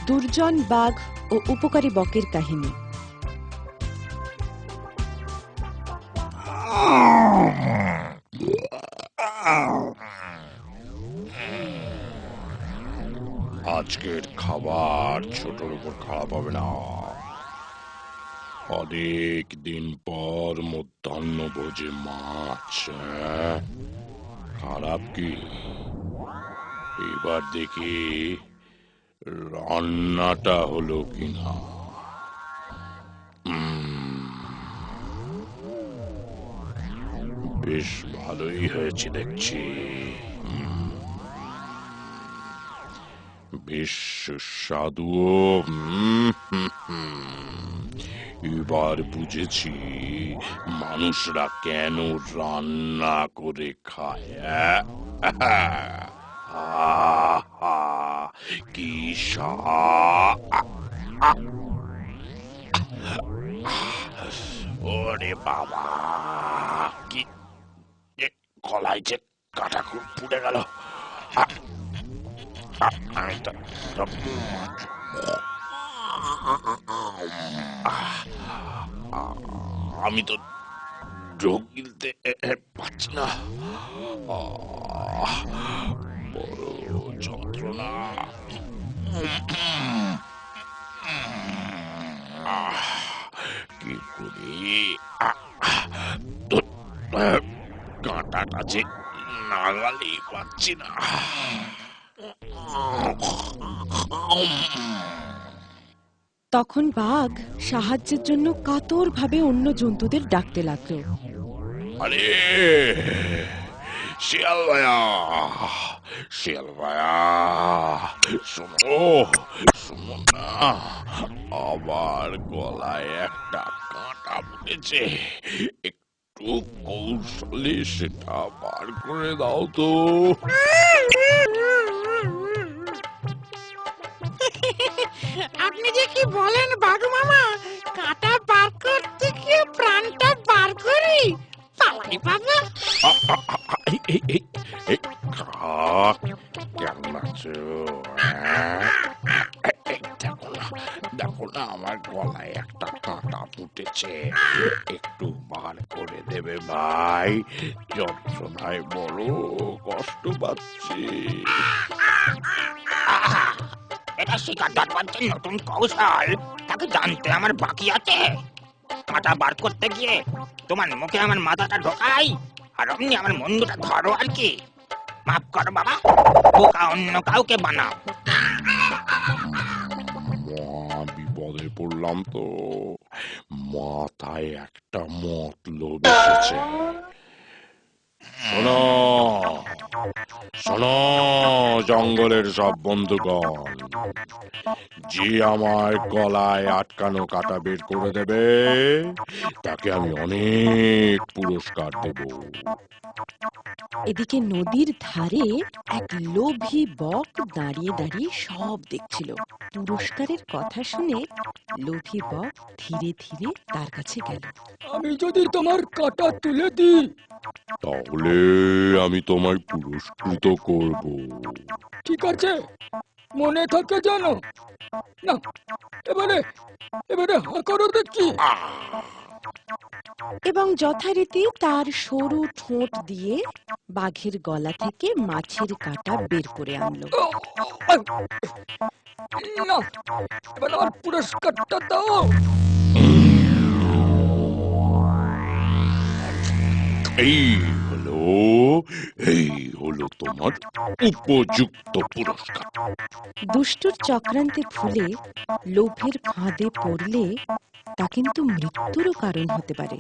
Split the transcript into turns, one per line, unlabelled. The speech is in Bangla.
দুর্জন বাঘ ও উপকারী বকের কাহিনী।
আজকের খাবার ছোটর উপর খারাপ হবে না। অনেক দিন পর মধ্যাহ্ন ভোজে মাছ। খারাপ কি? এবার দেখি রান্নাটা হলো কিনা। বেশ ভালোই হয়েছে দেখছি। বেশ সুস্বাদু। এবার বুঝেছি মানুষরা কেন রান্না করে খায়। কি ওরে বাবা, কি গলায় যে কাটা খুব ফুটে গেল। আমি তো ঢোক গিলতে পারছি না। বড় যন্ত্রণা। কি করি? কাঁটাটা যে নাগালেই পাচ্ছি না।
তখন বাঘ সাহায্যের জন্য কাতরভাবে অন্য জন্তুদের ডাকতে লাগলো।
আরে শিয়াল ভাইয়া, শিয়াল ভাইয়া, শোনো শোনো না, আমার গলায় একটা কাঁটা ফুটেছে। একটু কৌশলে সেটা বার করে দাও তো।
আপনি যে কি বলেন বাঘ মামা, কাঁটা বার করতে গিয়ে প্রাণটা বার করি। পালাই বাবা।
কেমন আছো? দেখো না আমার গলায় একটা কাঁটা ফুটেছে, একটু বার করে দেবে ভাই? যন্ত্রণায় বড় কষ্ট পাচ্ছি।
এটা শিকার ধরবার যে নতুন কৌশল, তাকে জানতে আমার বাকি আছে। কাঁটা বার করতে গিয়ে তোমার মুখে আমার মাথাটা ঢোকাই, আর অমনি আমার মুন্ডুটা ধরো আর কি। মাফ করো বাবা, বোকা অন্য কাউকে বানাও।
বিপদে পড়লাম তো, মাথায় একটা মতলব এসেছে। শোনো শোনো জঙ্গলের সব বন্ধুগণ, যে আমার গলায় আটকানো কাঁটা বের করে দেবে তাকে আমি অনেক পুরস্কার দেব।
এদিকে নদীর ধারে এক লোভী বক দাঁড়িয়ে দাঁড়িয়ে সব দেখছিল। পুরস্কারের কথা শুনে লোভী বক ধীরে ধীরে তার কাছে গেল।
আমি যদি তোমার কাঁটা তুলে দিই
তাহলে আমি তোমায় পুরস্কৃত করব।
ঠিক আছে, মনে থাকে জানো না? এবারে এবারে হা করো দেখি।
এবং যথারীতি তার সরু ঠোঁট দিয়ে বাঘের গলা থেকে মাছের কাঁটা বের করে আনলো।
না, এবার আমার পুরস্কারটা দাও।
এই হলো তোমার উপযুক্ত পুরস্কার।
দুষ্টুর চক্রান্তে ভুলে লোভের ফাঁদে পড়লে তা কিন্তু মৃত্যুরও কারণ হতে পারে।